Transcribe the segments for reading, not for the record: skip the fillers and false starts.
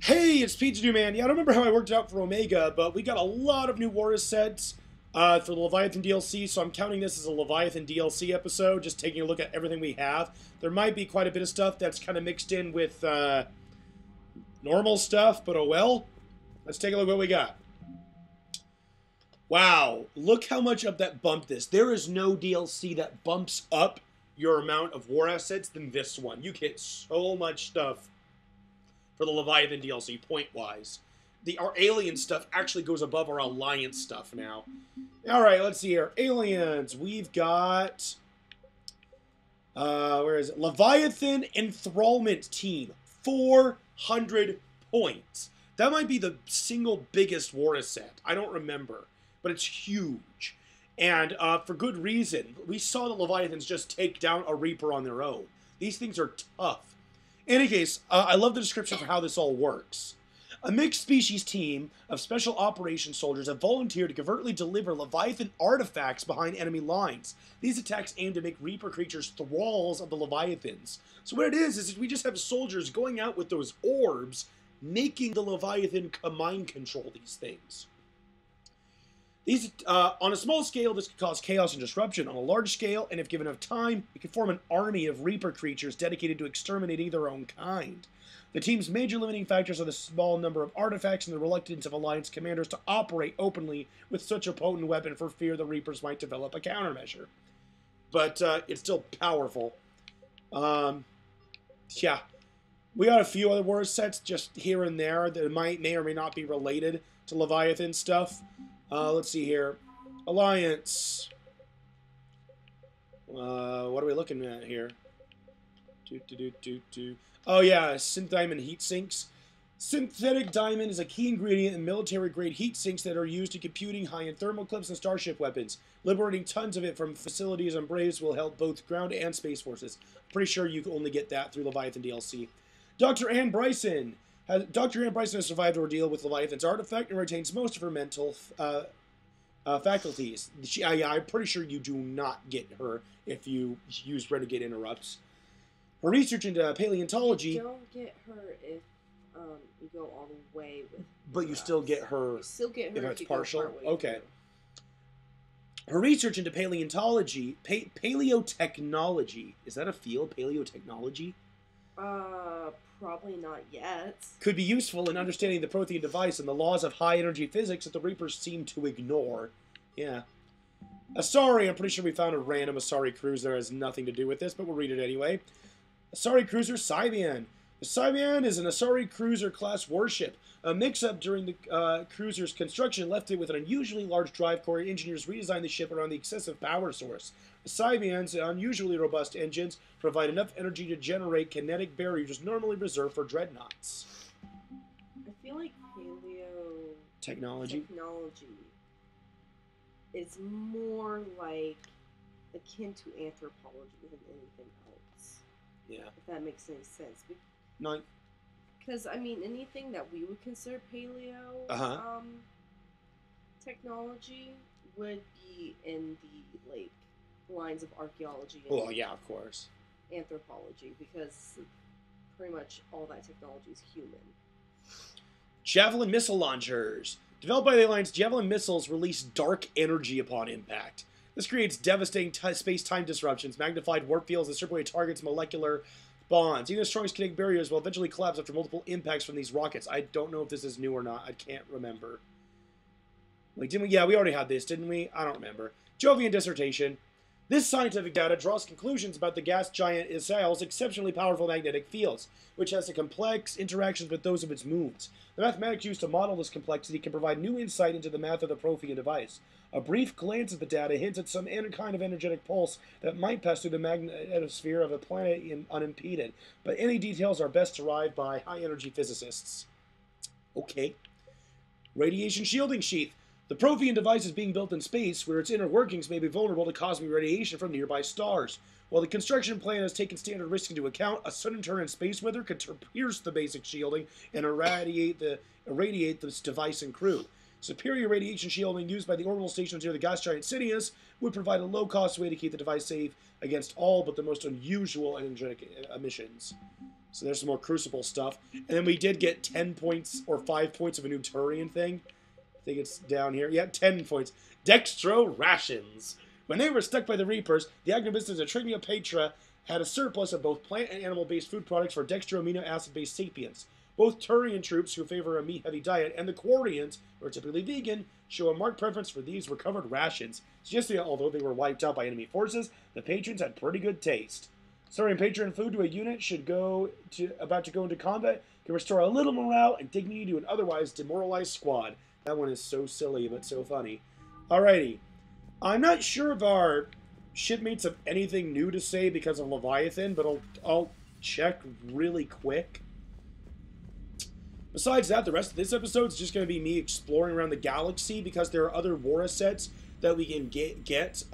Hey, it's Pizza New Man. Yeah, I don't remember how I worked it out for Omega, but we got a lot of new Warriors sets for the Leviathan DLC, so I'm counting this as a Leviathan DLC episode, just taking a look at everything we have. There might be quite a bit of stuff that's kind of mixed in with normal stuff, but oh well. Let's take a look at what we got. Wow, look how much up that bumped this. There is no DLC that bumps up your amount of war assets than this one. You get so much stuff for the Leviathan DLC, point-wise. Our alien stuff actually goes above our alliance stuff now. Alright, let's see here. Aliens, we've got... where is it? Leviathan Enthrallment Team. 400 points. That might be the single biggest war asset. I don't remember. But it's huge. And for good reason. We saw the Leviathans just take down a Reaper on their own. These things are tough. In any case, I love the description for how this all works. A mixed species team of special operations soldiers have volunteered to covertly deliver Leviathan artifacts behind enemy lines. These attacks aim to make Reaper creatures thralls of the Leviathans. So what it is we just have soldiers going out with those orbs, making the Leviathan mind control these things. These, on a small scale, this could cause chaos and disruption. On a large scale, and if given enough time, it could form an army of Reaper creatures dedicated to exterminating their own kind. The team's major limiting factors are the small number of artifacts and the reluctance of Alliance commanders to operate openly with such a potent weapon for fear the Reapers might develop a countermeasure. But it's still powerful. Yeah. We got a few other war sets just here and there that may or may not be related to Leviathan stuff. Let's see here. Alliance. What are we looking at here? Oh yeah, synth diamond heat sinks. Synthetic diamond is a key ingredient in military-grade heat sinks that are used in computing high-end thermal clips and starship weapons. Liberating tons of it from facilities on Braves will help both ground and space forces. Pretty sure you can only get that through Leviathan DLC. Dr. Ann Bryson has survived the ordeal with Leviathan's artifact and retains most of her mental faculties. I'm pretty sure you do not get her if you use Renegade Interrupts. Her research into paleontology... You don't get her if you go all the way with... But you still get her... You still get her if it's partial? Okay. Through. Her research into paleontology... Paleotechnology. Is that a field? Paleotechnology? Probably not yet. Could be useful in understanding the Prothean device and the laws of high-energy physics that the Reapers seem to ignore. Yeah. Asari, I'm pretty sure we found a random Asari cruiser that has nothing to do with this, but we'll read it anyway. Asari cruiser Sibian. The Sibian is an Asari cruiser class warship. A mix-up during the cruiser's construction left it with an unusually large drive core. Engineers redesigned the ship around the excessive power source. The Sibian's unusually robust engines provide enough energy to generate kinetic barriers normally reserved for dreadnoughts. I feel like technology is more like akin to anthropology than anything else. Yeah. If that makes any sense. No. Because, I mean, anything that we would consider technology would be in the, like, lines of archaeology and yeah, of course. Anthropology, because pretty much all that technology is human. Javelin missile launchers. Developed by the Alliance, Javelin missiles release dark energy upon impact. This creates devastating space-time disruptions, magnified warp fields, and strip away targets' molecular bonds. Even the strongest kinetic barriers will eventually collapse after multiple impacts from these rockets. I don't know if this is new or not. I can't remember. Like, didn't we? Yeah, we already had this, didn't we? I don't remember. Jovian dissertation. This scientific data draws conclusions about the gas giant Israel's exceptionally powerful magnetic fields, which has a complex interactions with those of its moons. The mathematics used to model this complexity can provide new insight into the math of the Prothean device. A brief glance at the data hints at some kind of energetic pulse that might pass through the magnetosphere of a planet unimpeded, but any details are best derived by high-energy physicists. Okay. Radiation shielding sheath. The Prothean device is being built in space, where its inner workings may be vulnerable to cosmic radiation from nearby stars. While the construction plan has taken standard risks into account, a sudden turn in space weather could pierce the basic shielding and irradiate this device and crew. Superior radiation shielding used by the orbital stations near the gas giant Sirius would provide a low-cost way to keep the device safe against all but the most unusual energetic emissions. So there's some more Crucible stuff. And then we did get 10 points or 5 points of a new Turian thing. I think it's down here. Yeah, 10 points. Dextro rations. When they were stuck by the Reapers, the agribusiness of Trinia Petra had a surplus of both plant and animal-based food products for dextro amino acid-based sapients. Both Turian troops, who favor a meat-heavy diet, and the Quarians, who are typically vegan, show a marked preference for these recovered rations, suggesting that although they were wiped out by enemy forces, the patrons had pretty good taste. Storing patron food to a unit about to go into combat can restore a little morale and dignity to an otherwise demoralized squad. That one is so silly, but so funny. Alrighty. I'm not sure if our shipmates have anything new to say because of Leviathan, but I'll check really quick. Besides that, the rest of this episode is just going to be me exploring around the galaxy because there are other war assets that we can get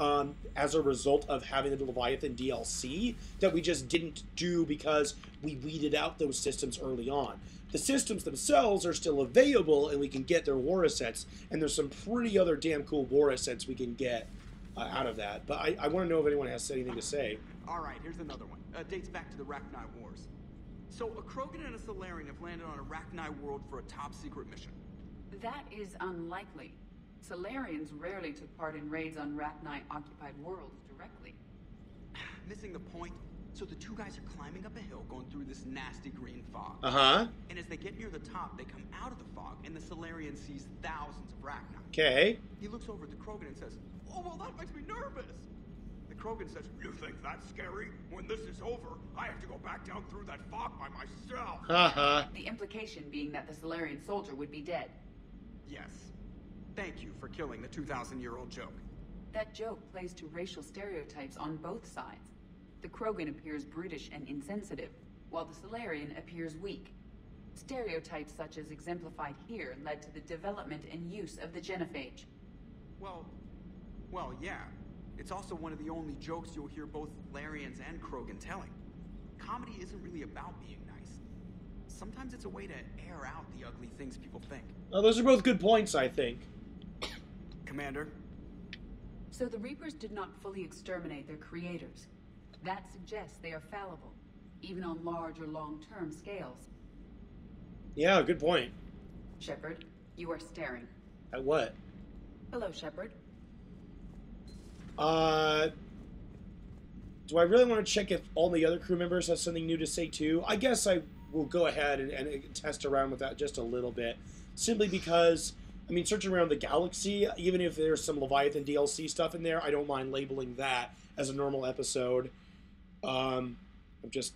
as a result of having the Leviathan DLC that we just didn't do because we weeded out those systems early on. The systems themselves are still available and we can get their war assets, and there's some pretty other damn cool war assets we can get out of that. But I want to know if anyone has anything to say. Alright, here's another one. Dates back to the Rachni Wars. So, a Krogan and a Solarian have landed on a Rachni world for a top-secret mission. That is unlikely. Solarians rarely took part in raids on Rachni-occupied worlds directly. Missing the point? So the two guys are climbing up a hill going through this nasty green fog. Uh-huh. And as they get near the top, they come out of the fog, and the Solarian sees thousands of Rachni. Okay. He looks over at the Krogan and says, "Oh, well, that makes me nervous." The Krogan says, "You think that's scary? When this is over, I have to go back down through that fog by myself." Uh-huh. The implication being that the Solarian soldier would be dead. Yes. Thank you for killing the 2,000-year-old joke. That joke plays to racial stereotypes on both sides. The Krogan appears brutish and insensitive, while the Solarian appears weak. Stereotypes such as exemplified here led to the development and use of the genophage. Well, yeah. It's also one of the only jokes you'll hear both Larians and Krogan telling. Comedy isn't really about being nice. Sometimes it's a way to air out the ugly things people think. Well, those are both good points, I think. Commander? So the Reapers did not fully exterminate their creators. That suggests they are fallible, even on large or long-term scales. Yeah, good point. Shepard, you are staring. At what? Hello, Shepard. Do I really want to check if all the other crew members have something new to say too? I guess I will go ahead and test around with that just a little bit. Simply because, I mean, searching around the galaxy, even if there's some Leviathan DLC stuff in there, I don't mind labeling that as a normal episode. I'm just,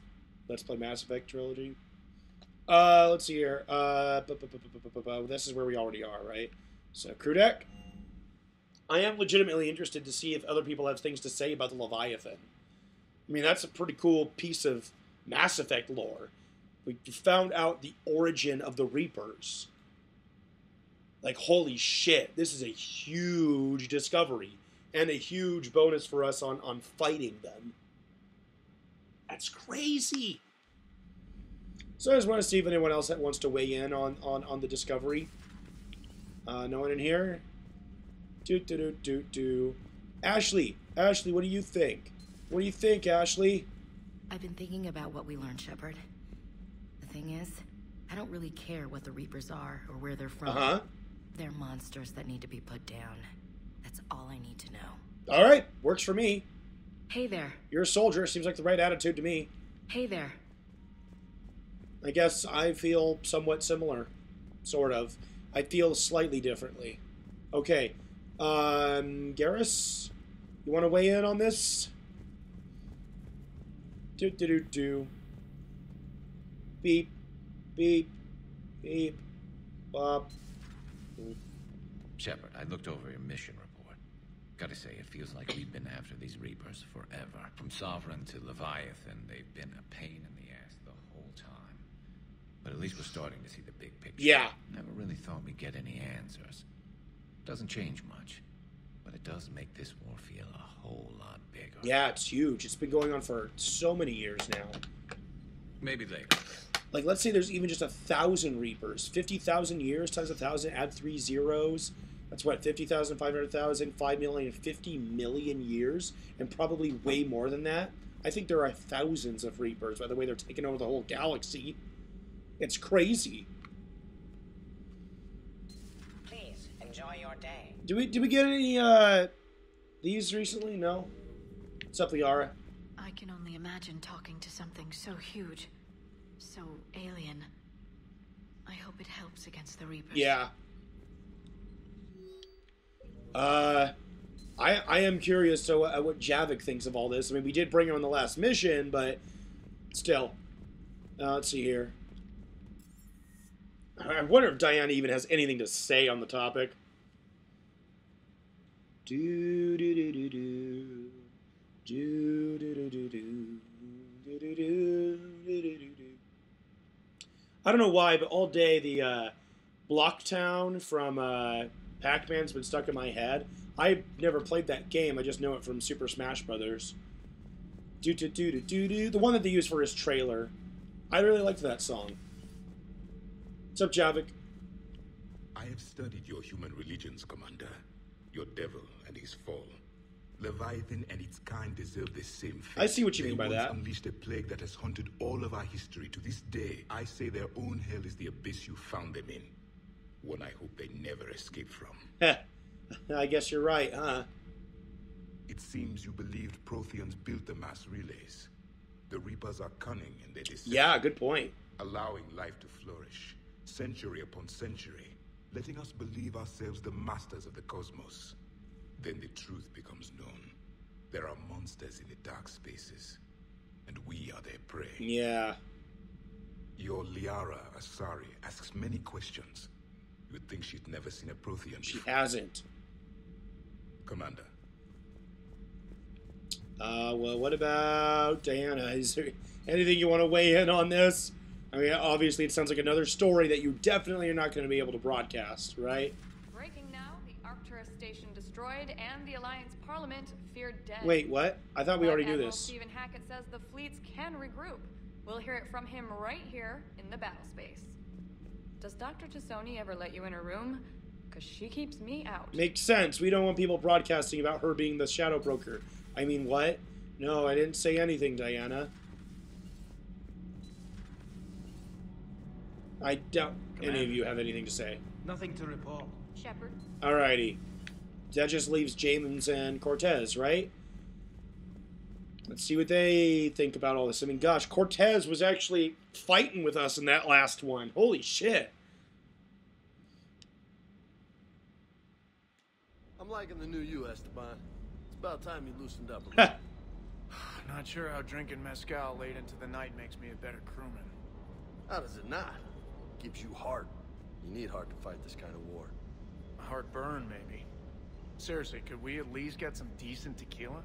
let's play Mass Effect Trilogy. Let's see here. This is where we already are, right? So, crew deck. I am legitimately interested to see if other people have things to say about the Leviathan. I mean, that's a pretty cool piece of Mass Effect lore. We found out the origin of the Reapers. Like, holy shit, this is a huge discovery. And a huge bonus for us on fighting them. That's crazy. So I just want to see if anyone else that wants to weigh in on the discovery. No one in here? Ashley, what do you think? What do you think, Ashley? I've been thinking about what we learned, Shepard. The thing is, I don't really care what the Reapers are or where they're from. Uh-huh. They're monsters that need to be put down. That's all I need to know. All right, works for me. Hey there. You're a soldier. Seems like the right attitude to me. Hey there. I guess I feel somewhat similar. Sort of. I feel slightly differently. Okay. Garrus, you want to weigh in on this? Beep. Beep. Beep. Bop. Shepard, I looked over your mission report. Gotta say, it feels like we've been after these Reapers forever. From Sovereign to Leviathan, they've been a pain in the ass the whole time. But at least we're starting to see the big picture. Yeah. Never really thought we'd get any answers. Doesn't change much, but it does make this war feel a whole lot bigger. Yeah, it's huge. It's been going on for so many years now. Maybe later. Like, let's say there's even just 1,000 Reapers. 50,000 years times 1,000, add 3 zeros. That's what, 50,000, 500,000, 5 million, 50 million years, and probably way more than that. I think there are thousands of Reapers by the way they're taking over the whole galaxy. It's crazy. Please enjoy your day. Did we get any these recently? No. What's up, Liara? I can only imagine talking to something so huge, so alien. I hope it helps against the Reapers. Yeah. I am curious to what Javik thinks of all this. I mean, we did bring him on the last mission, but still. Let's see here. I wonder if Diana even has anything to say on the topic. Do do do do do. Do do do do do. Do do do do do do. I don't know why, but all day the Blocktown from Pac-Man's been stuck in my head. I've never played that game. I just know it from Super Smash Brothers. Do do do do do do. The one that they used for his trailer. I really liked that song. What's up, Javik? I have studied your human religions, Commander. Your devil and his fall. Leviathan and its kind deserve the same fate. I see what you mean by They that. once unleashed a plague that has haunted all of our history to this day. I say their own hell is the abyss you found them in. One I hope they never escape from. I guess you're right, huh? It seems you believed Protheans built the mass relays. The Reapers are cunning in their deception. Yeah, good point. Allowing life to flourish, century upon century, letting us believe ourselves the masters of the cosmos. Then the truth becomes known. There are monsters in the dark spaces, and we are their prey. Yeah. Your Liara Asari asks many questions. You would think she'd never seen a Prothean She before. hasn't. Commander. Well, what about Diana? Is there anything you want to weigh in on this? I mean, obviously it sounds like another story that you definitely are not going to be able to broadcast, right? Breaking now, the Arcturus station destroyed and the Alliance Parliament feared dead. Wait, what? I thought we already knew Admiral this. Stephen Hackett says the fleets can regroup. We'll hear it from him right here in the battle space. Does Dr. Tassoni ever let you in her room? Because she keeps me out. Makes sense. We don't want people broadcasting about her being the Shadow Broker. I mean, what? No, I didn't say anything, Diana. I doubt any of you have anything to say. Nothing to report. Shepard. Alrighty. That just leaves James and Cortez, right? Let's see what they think about all this. I mean, gosh, Cortez was actually fighting with us in that last one. Holy shit. I'm liking the new you, Esteban. It's about time you loosened up a bit. Not sure how drinking mezcal late into the night makes me a better crewman. How does it not? Gives you heart. You need heart to fight this kind of war. A heartburn, maybe. Seriously, could we at least get some decent tequila?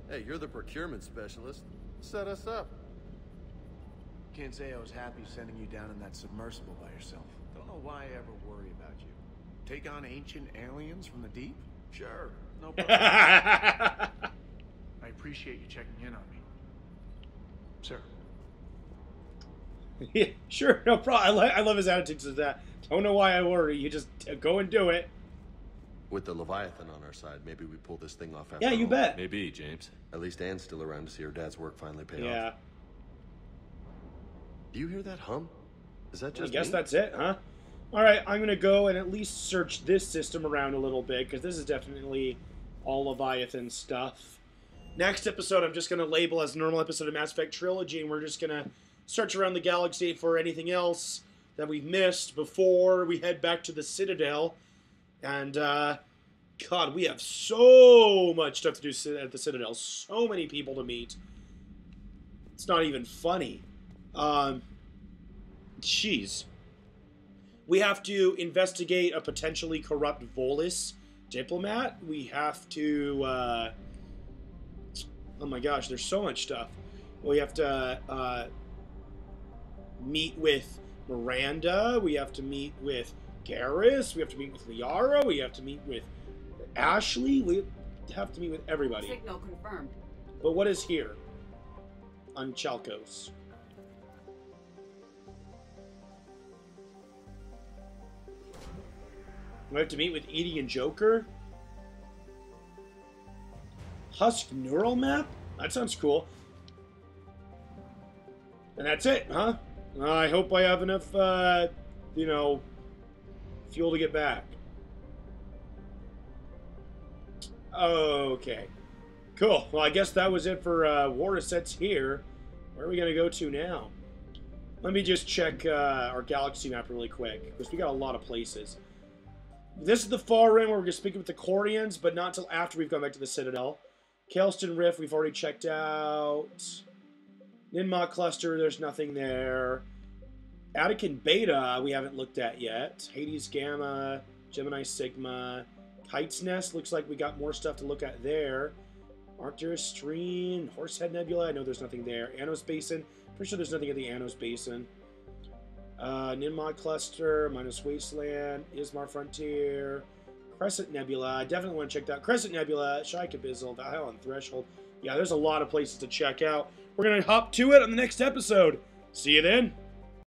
Hey, you're the procurement specialist. Set us up. Can't say I was happy sending you down in that submersible by yourself. Don't know why I ever worry about you. Take on ancient aliens from the deep? Sure, no problem. I appreciate you checking in on me. Sir. Yeah, sure, no problem. I love his attitude to that. Don't know why I worry. You just go and do it. With the Leviathan on our side, maybe we pull this thing off after Yeah, you all. bet. Maybe, James. At least Anne's still around to see her dad's work finally pay off. Yeah. Do you hear that hum? Is that I just guess me? that's it, huh? Alright, I'm going to go and at least search this system around a little bit, because this is definitely all Leviathan stuff. Next episode, I'm just going to label as a normal episode of Mass Effect Trilogy, and we're just going to search around the galaxy for anything else that we've missed before we head back to the Citadel. And, God, we have so much stuff to do at the Citadel. So many people to meet. It's not even funny. Jeez. We have to investigate a potentially corrupt Volus diplomat. We have to, oh my gosh, there's so much stuff. We have to, meet with Miranda. We have to meet with Garrus. We have to meet with Liara. We have to meet with Ashley. We have to meet with everybody. Signal confirmed. But what is here? On Chalkos. We have to meet with Edie and Joker. Husk neural map? That sounds cool. And that's it, huh? I hope I have enough, you know, fuel to get back. Okay. Cool. Well, I guess that was it for war assets here. Where are we going to go to now? Let me just check our galaxy map really quick, because we got a lot of places. This is the far rim where we're going to speak with the Corians, but not until after we've gone back to the Citadel. Kaelston Rift, we've already checked out. Ninmah Cluster, there's nothing there. Attican Beta, we haven't looked at yet. Hades Gamma, Gemini Sigma. Kite's Nest, looks like we got more stuff to look at there. Arcturus Stream, Horsehead Nebula, I know there's nothing there. Anos Basin, pretty sure there's nothing at the Anos Basin. Ninmah Cluster, Minus Wasteland, Ismar Frontier, Crescent Nebula, I definitely want to check that. Crescent Nebula, Shaik Abyssal, Valhalla Threshold. Yeah, there's a lot of places to check out. We're going to hop to it on the next episode. See you then.